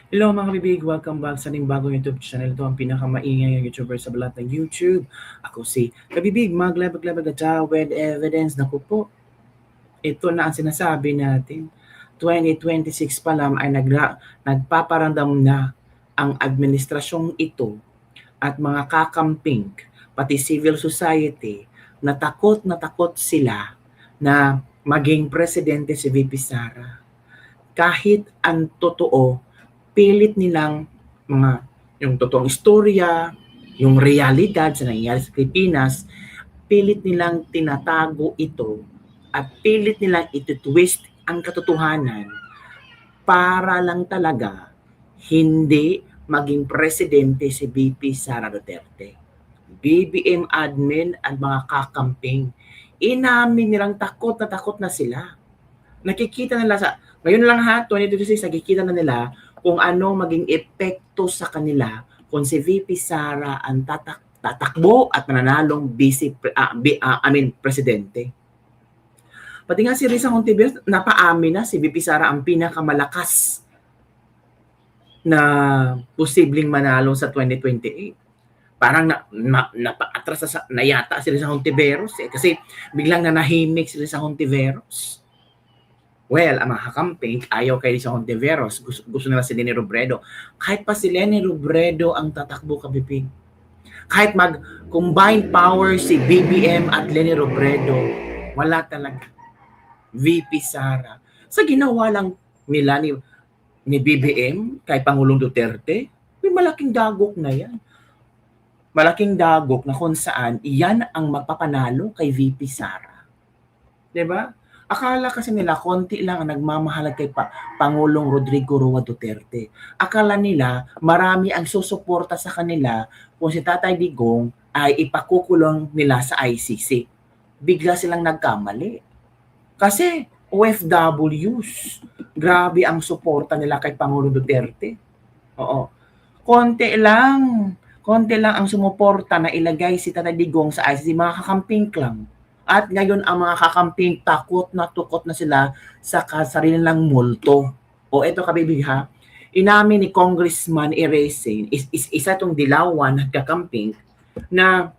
Hello mga kabibig, welcome back sa ating bagong YouTube channel. Ito ang pinakamaingay na YouTuber sa balat ng YouTube. Ako si Kabibig, maglabag-labag at with evidence. Naku po, ito na ang sinasabi natin. 2026 pa lang ay nagpaparamdam na ang administrasyong ito at mga kakamping, pati civil society, na takot sila na maging presidente si VP Sara. Kahit ang totoo, pilit nilang yung totoong istorya, yung realidad sa nangyayari sa Pilipinas, pilit nilang tinatago ito at pilit nilang iti-twist ang katotohanan para lang talaga hindi maging presidente si VP Sara Duterte. BBM admin at mga kakamping, inamin nilang takot na sila. Nakikita nila ngayon lang 2026, nakikita na nila kung ano maging epekto sa kanila kung si VP Sara ang tatakbo at mananalong presidente. Pati nga si Risa Hontiveros, napaamin na si VP Sara ang pinakamalakas na posibleng manalo sa 2028. Parang napaatras na yata si Risa Hontiveros kasi biglang nanahimik si Risa Hontiveros. Well, ang mga kakamping, ayaw kay Risa Hontiveros. Gusto nila si Leni Robredo. Kahit pa si Leni Robredo ang tatakbo, kabibig. Kahit mag-combine power si BBM at Leni Robredo, wala talaga. VP Sara. Sa ginawa lang nila ni BBM kay Pangulong Duterte, may malaking dagok na yan. Malaking dagok na kung saan iyan ang magpapanalo kay VP Sara. Diba? Akala kasi nila konti lang ang nagmamahalag kay Pangulong Rodrigo Roa Duterte. Akala nila marami ang susuporta sa kanila kung si Tatay Digong ay ipakukulong nila sa ICC. Bigla silang nagkamali. Kasi OFWs, grabe ang suporta nila kay Pangulong Duterte. Oo. Konti lang ang sumuporta na ilagay si Tatay Digong sa ICC, mga kakamping lang. At ngayon ang mga kakamping takot na tukot na sila sa sarili nilang multo. O eto kabibig ha, inamin ni Congressman Erese, isa itong dilawan at kakamping na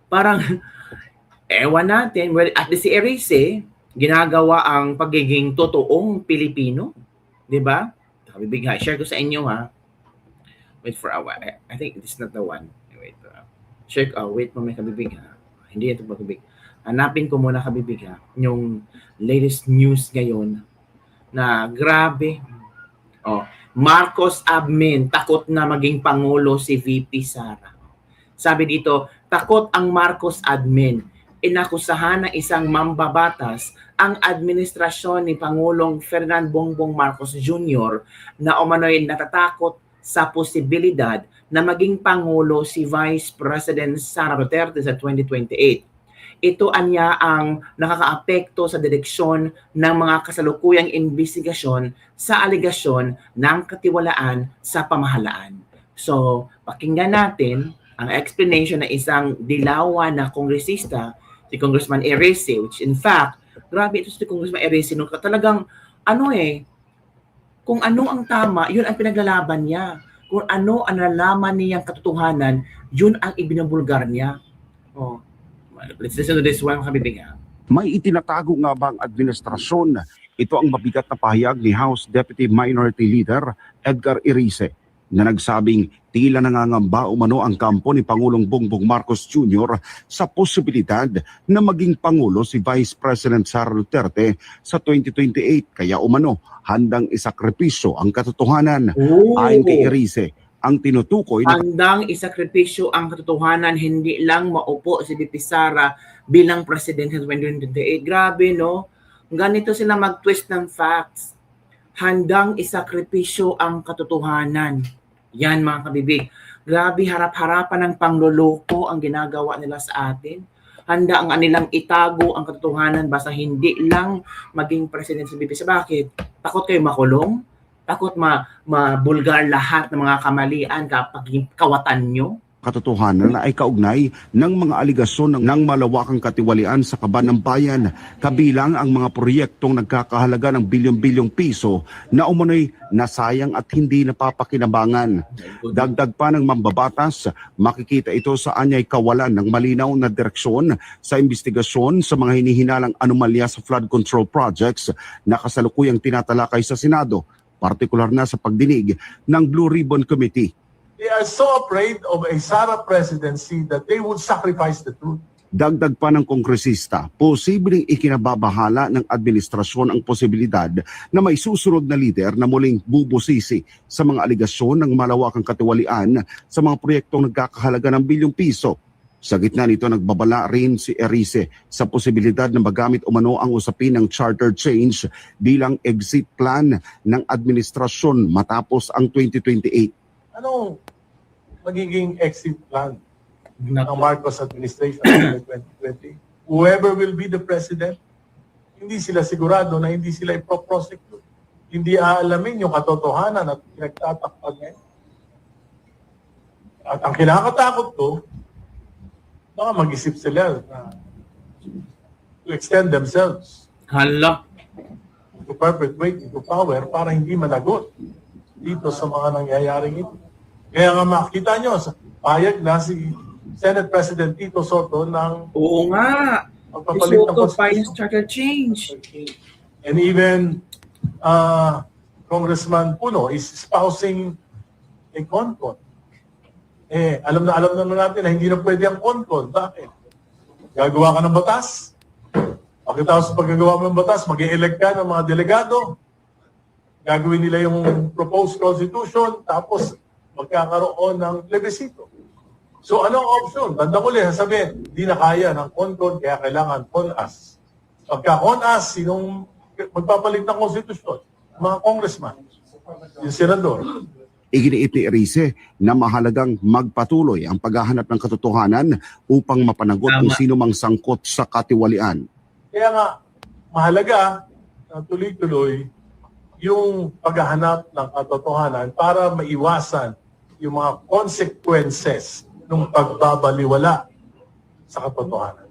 parang ewan natin, well, at si Erese, ginagawa ang pagiging totoong Pilipino. Diba? Kabibig ha, share ko sa inyo ha. Wait for a while. I think this is not the one. Wait. Wait mo may kabibig ha. Hindi ito kabibig. Hanapin ko muna kabibig ha, yung latest news ngayon na grabe. Marcos admin, takot na maging Pangulo si VP Sara. Sabi dito, takot ang Marcos admin. Inakusahan ng isang mambabatas ang administrasyon ni Pangulong Ferdinand Bongbong Marcos Jr. na umano'y natatakot sa posibilidad na maging Pangulo si Vice President Sara Duterte sa 2028. Ito anya ang nakakaapekto sa direksyon ng mga kasalukuyang investigasyon sa aligasyon ng katiwalaan sa pamahalaan. So, pakinggan natin ang explanation ng isang dilawan na kongresista, si Congressman Erese, which in fact, grabe ito si Congressman Erese, nung talagang, kung ano ang tama, yun ang pinaglalaban niya. Kung ano ang nalaman niyang katotohanan, yun ang ibinabulgar niya. Let's listen to this one, kabibig. May itinatago nga ba ang administrasyon? Ito ang mabigat na pahayag ni House Deputy Minority Leader Edgar Erese na nagsabing tila nangangamba umano ang kampo ni Pangulong Bongbong Marcos Jr. sa posibilidad na maging Pangulo si Vice President Sara Duterte sa 2028. Kaya umano, handang isakripisyo ang katotohanan. Ayon kay Erese, ang tinutukoy na handang isakripisyo ang katotohanan, hindi lang maupo si VP Sara bilang president sa 2028. Grabe, no? Ganito sila mag-twist ng facts. Handang isakripisyo ang katotohanan. Yan mga kabibig. Grabe, harap-harapan ng pangloloko ang ginagawa nila sa atin. Handa ang anilang itago ang katotohanan basta hindi lang maging president si VP Sara. Bakit? Takot kayo makulong? Takot mabulgar lahat ng mga kamalian kapag kawatan nyo? katotohanan ay kaugnay ng mga aligasyon ng malawakang katiwalian sa kaban ng bayan, kabilang ang mga proyektong nagkakahalaga ng bilyon-bilyong piso na umano'y nasayang at hindi napapakinabangan. Dagdag pa ng mambabatas, makikita ito sa anyay kawalan ng malinaw na direksyon sa investigasyon sa mga hinihinalang anomalya sa flood control projects na kasalukuyang tinatalakay sa Senado, partikular na sa pagdinig ng Blue Ribbon Committee. They are so afraid of a Sara presidency that they would sacrifice the truth. Dagdag pa ng kongresista, posibleng ikinababahala ng administrasyon ang posibilidad na may susunod na lider na muling bubusisi sa mga aligasyon ng malawakang katiwalian sa mga proyektong nagkakahalaga ng bilyong piso. Sa gitna nito, nagbabala rin si Erice sa posibilidad na magamit umano ang usapin ng charter change bilang exit plan ng administrasyon matapos ang 2028. Anong magiging exit plan ng Naku. Marcos administration in 2020? Whoever will be the president, hindi sila sigurado na hindi sila ipoprosecute. Hindi aalamin yung katotohanan at pinagtatakpan ngayon. At ang kinakatakot ko, baka mag-isip sila na to extend themselves Hala. to perpetuate into power para hindi managot dito sa mga nangyayaring ito. Kaya nga makita nyo, payag na si Senate President Tito Soto ng Oo nga. pagpapalit ng Soto, Constitution. finance charter change. And even Congressman Puno is espousing a CONCON. Alam na natin na hindi na pwede ang CONCON. Bakit? Gagawa ka ng batas. Pagkatapos sa paggagawa mo ng batas, mag-i-elect ka ng mga delegado. Gagawin nila yung proposed constitution, tapos magkakaroon ng plebiscito. So anong option? Bandang uli, sasabihin, hindi na kaya ng CONCON, kaya kailangan CONAS. Pagka CONAS, sinong magpapalit ng konstitusyon? Mga congressman, yung senador. Iginiit ni Erice na mahalagang magpatuloy ang paghahanap ng katotohanan upang mapanagot kung Tama. sino mang sangkot sa katiwalian. Kaya nga, mahalaga na tuloy-tuloy yung paghahanap ng katotohanan para maiwasan yung mga consequences ng pagbabaliwala sa katotohanan.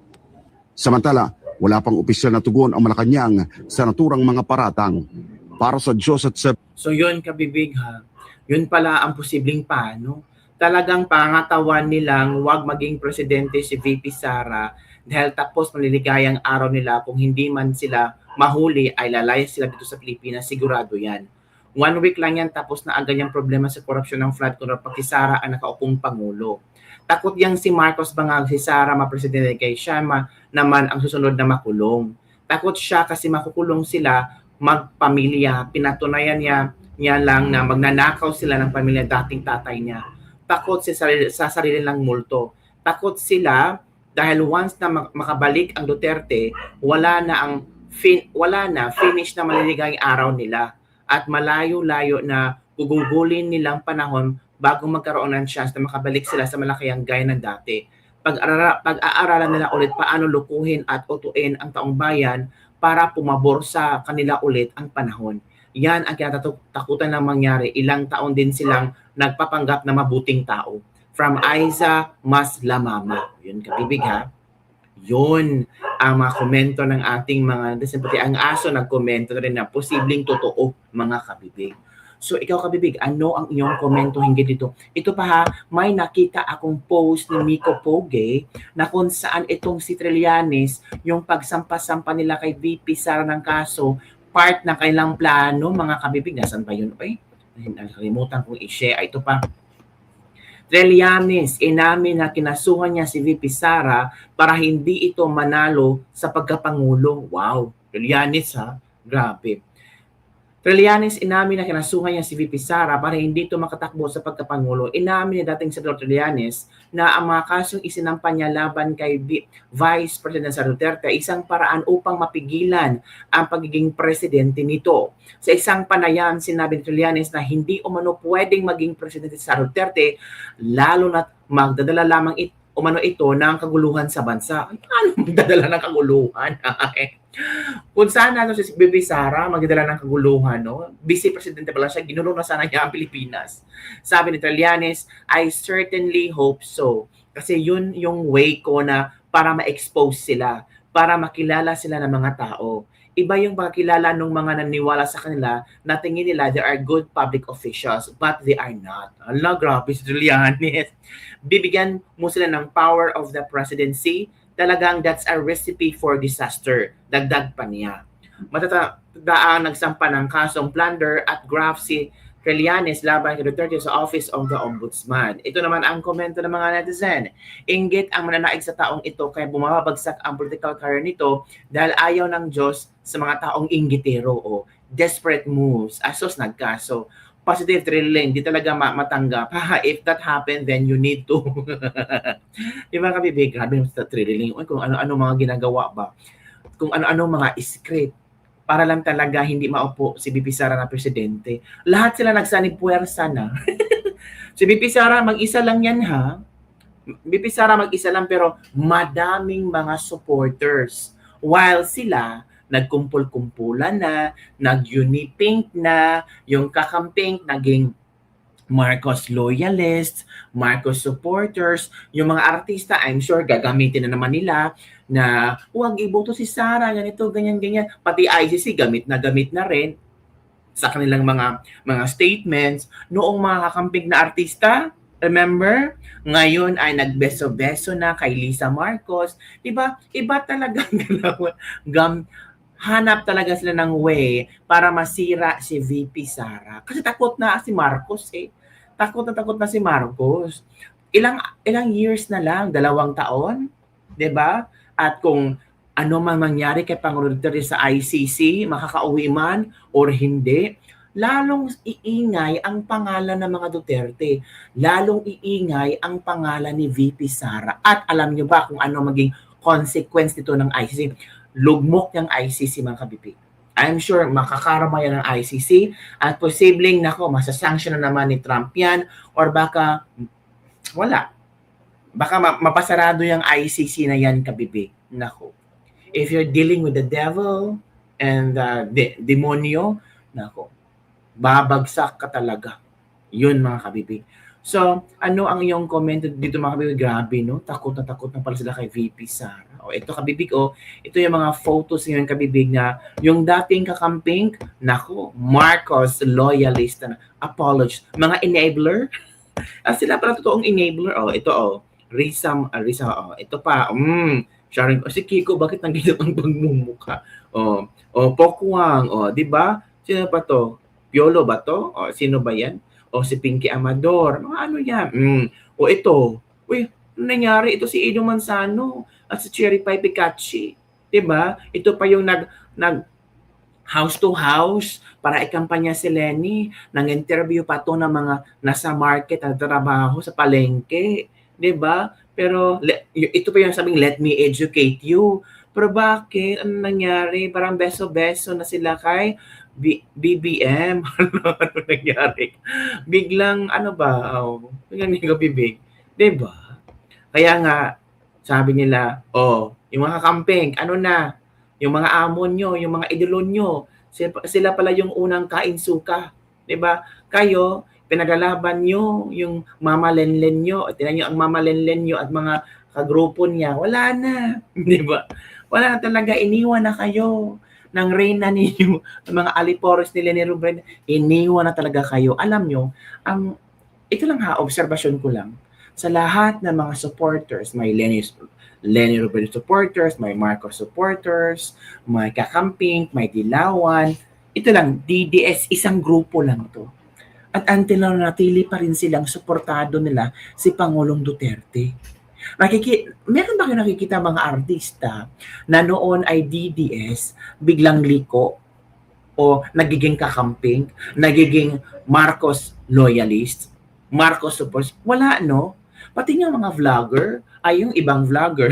Samantala, wala pang opisyal na tugon ang Malacanang sa naturang mga paratang. Para sa Diyos at sa So yun, kabibig ha. Yun pala ang posibleng paano. Talagang pangatawan nilang wag maging presidente si VP Sara dahil tapos maliligayang araw nila kung hindi man sila mahuli ay lalayas sila dito sa Pilipinas. Sigurado yan. 1 week lang yan tapos na agad yung problema sa korupsyon ng flood control pag si Sara ang nakaupong Pangulo. Takot yang si Marcos bangag si Sara mapresidente kay siya naman ang susunod na makulong. Takot siya kasi makukulong sila magpamilya. Pinatunayan niya lang na magnanakaw sila ng pamilya dating tatay niya. Takot sa sarili lang multo. Takot sila dahil once na makabalik ang Duterte, wala na finish na maliligayang araw nila at malayo-layo na gugugulin nilang panahon bago magkaroon ng chance na makabalik sila sa malakihang gaya ng dati. Pag-aaralan nila ulit paano lukuhin at utuin ang taong bayan para pumabor sa kanila ulit ang panahon. Yan ang kinatakutan ng mangyari. Ilang taon din silang nagpapanggap na mabuting tao. From Aiza Mas Lamama. Yun, kabibig ha. Yun ang mga komento ng ating mga pati ang aso nagkomento rin na posibleng totoo mga kabibig. So ikaw kabibig, ano ang iyong komento hinggil dito? Ito pa ha, may nakita akong post ni Miko Poge na kung saan itong si Trillanes, yung pagsampa-sampa nila kay VP Sara ng kaso, part ng kailang plano mga kabibig. Nasaan ba yun? Ay, nakalimutan kong i-share. Ito pa. Trillanes, inamin na kinasuhan niya si VP Sara para hindi ito manalo sa pagkapangulo. Wow, Trillanes ha, grabe. Trillanes, inamin na kinasuhan niya si VP Sara para hindi ito makatakbo sa pagkapangulo. Inamin ni dating Senador Trillanes na ang mga kasong isinampa niya laban kay Vice President Sara Duterte ay isang paraan upang mapigilan ang pagiging presidente nito. Sa isang panayam, sinabi ni Trillanes na hindi umano pwedeng maging presidente si Sara Duterte lalo na't magdadala lamang umano ito ng kaguluhan sa bansa. Ano magdadala ng kaguluhan? Kung sana si Bibi Sara magdadala ng kaguluhan, no? Vice Presidente pala siya, ginulo na sana niya ang Pilipinas. Sabi ni Trillanes, I certainly hope so. Kasi yun yung way ko na para ma-expose sila, para makilala sila ng mga tao. Iba yung pagkilala ng mga naniwala sa kanila na tingin nila they are good public officials, but they are not. Ala, grabe si Trillanes. Bibigyan mo sila ng power of the presidency, talagang that's a recipe for disaster. Dagdag pa niya. Matatandaan nagsampa ng kasong plunder at graft si Trillanes laban kay Duterte sa Office of the Ombudsman. Ito naman ang komento ng mga netizen. Inggit ang mananaig sa taong ito kaya bumabagsak ang political career nito dahil ayaw ng Diyos sa mga taong inggitero o desperate moves. Asos nagkaso. Positive thrilling, di talaga matanggap. If that happened, then you need to. Di ba kabibig? Grabe sa thrilling. Kung ano-ano mga ginagawa ba? Kung ano-ano mga script para lang talaga hindi maupo si BP Sara na presidente. Lahat sila nagsanib puwersa na. Si BP Sara mag-isa lang yan ha. BP Sara mag-isa lang pero madaming mga supporters. While sila nagkumpul-kumpulan na, nag-unipink na, yung kakamping naging Marcos loyalists, Marcos supporters, yung mga artista, I'm sure gagamitin na naman nila na huwag iboto si Sara, ganito, ganyan. Pati ICC gamit na rin sa kanilang mga statements. Noong mga kakamping na artista, remember? Ngayon ay nagbeso-beso na kay Lisa Marcos. Diba? Iba talaga hanap talaga sila ng way para masira si VP Sara. Kasi takot na si Marcos eh. Takot na si Marcos. Ilang years na lang, 2 taon, 'di ba? At kung ano man mangyari kay Pangulong Duterte sa ICC, makakauwi man or hindi, lalong iingay ang pangalan ng mga Duterte. Lalong iingay ang pangalan ni VP Sara. At alam niyo ba kung ano maging consequence nito ng ICC? Lugmok ng ICC mga kabibig. I'm sure makakarama yan ng ICC at posibleng masasanction na naman ni Trump yan or baka wala. Baka mapasarado yung ICC na yan kabibig. Nako. If you're dealing with the devil and the demonyo, nako, babagsak ka talaga. Yun mga kabibig. So, ano ang iyong comment dito mga kabibig? Grabe, no? Takot na pala sila kay VP Sara. O, ito kabibig, ito yung mga photos ngayon kabibig na yung dating kakamping, nako, Marcos loyalist na apologist. Mga enabler. Sila pala totoong enabler. Ito, Risa, ito pa, Sharon, si Kiko, bakit nanggito ang pagmumuka? Pokwang, di ba? Sino pa to? Piolo ba to? Sino ba yan? Si Pinky Amador. Mga ano yan? Ito. Uy, ano nangyari? Ito si Edo Manzano at si Cherry Pie Picachi. Diba? Ito pa yung nag house to house para ikampanya si Lenny. Nang-interview pa to ng mga nasa market at trabaho sa palengke. Diba? Pero ito pa yung sabing, let me educate you. Pero bakit? Ano nangyari? Parang beso-beso na sila kay BBM. Ano nangyari? Biglang, biglang hindi ko bibig. Diba? Kaya nga, sabi nila, yung mga kakamping, yung mga amon nyo, yung mga idolo nyo, sila pala yung unang kainsuka. Diba? Kayo, pinagalaban nyo yung Mama Lenlen nyo, at tinan nyo ang Mama Lenlen nyo at mga kagrupo niya, wala na. Diba? Wala na talaga, iniwan na kayo ng reyna ninyo, ng mga alipores ni Leni Robredo, iniwan na talaga kayo. Alam nyo, ito lang obserbasyon ko lang, sa lahat ng mga supporters, may Leni Robredo supporters, may Marcos supporters, may kakamping, may dilawan, ito lang, DDS, isang grupo lang to. At until now, natili pa rin silang suportado nila si Pangulong Duterte. Meron ba kayo nakikita mga artista na noon ay DDS, biglang liko o nagiging kakamping, nagiging Marcos loyalist, Marcos supporters? Wala, no? Pati nga mga vlogger, ay yung ibang vlogger.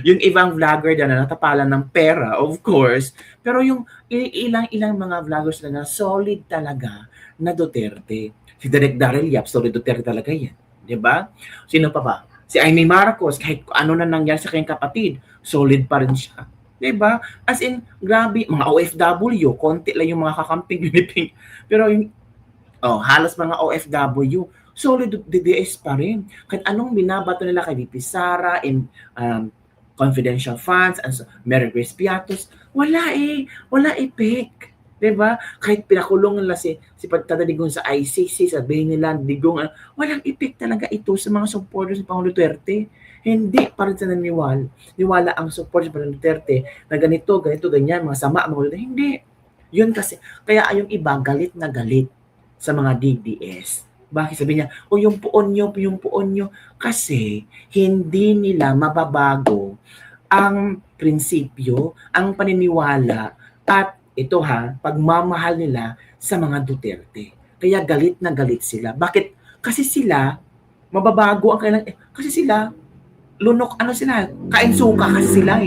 Yung ibang vlogger na natapalan ng pera, of course. Pero yung ilang mga vloggers na solid talaga na Duterte. Si Direk Daryl Yap, solid Duterte talaga yan. Diba? Sino pa ba? Si Amy Marcos, kahit ano na nangyari sa kanyang kapatid, solid pa rin siya. Diba? As in, grabe, mga OFW, konti lang yung mga kakamping Pilipin. Pero yung, halos mga OFW, solid DDS pa rin. Kahit anong binabato nila kay VP Sara in confidential funds, and Mary Grace Piatos, wala effect. Diba? Kahit pinakulong nila si Tata Digong sa ICC, sabihin nila, Digong, walang effect talaga ito sa mga supporters ni Pangulong Duterte. Hindi pa rin sa niwala ang support sa Pangulong Duterte na ganito, ganyan, mga sama, mga Duterte. Hindi. Yun kasi, kaya yung iba galit na galit sa mga DDS. Bakit sabi niya, yung puon nyo. Kasi hindi nila mababago ang prinsipyo, ang paniniwala, at ito pagmamahal nila sa mga Duterte. Kaya galit na galit sila. Bakit? Kasi sila, mababago ang kailang, kasi sila, lunok, kain suka kasi sila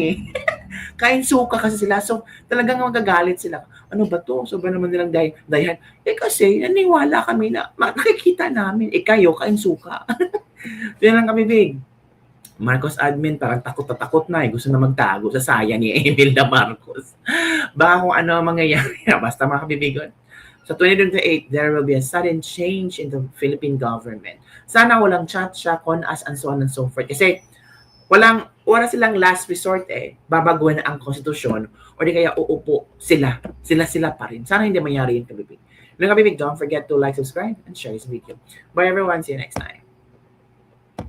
kain suka kasi sila. So, talagang magagalit sila. Ano ba to? Sobra naman nilang dahihan. Kasi, naniwala kami na, nakikita namin, kayo, kain suka. Yan lang kami, Big. Marcos admin, parang takot na. Gusto na magtago sa saya ni Imelda Marcos. Baka kung ano ang mangyayari. Basta mga kabibigon. Sa 2028, there will be a sudden change in the Philippine government. Sana walang chat siya, CONAS, and so on and so forth. Kasi wala silang last resort babaguhin na ang konstitusyon o di kaya uupo sila pa rin. Sana hindi mangyari yung kabibig. Mga kabibig, don't forget to like, subscribe, and share this video. Bye everyone, see you next time.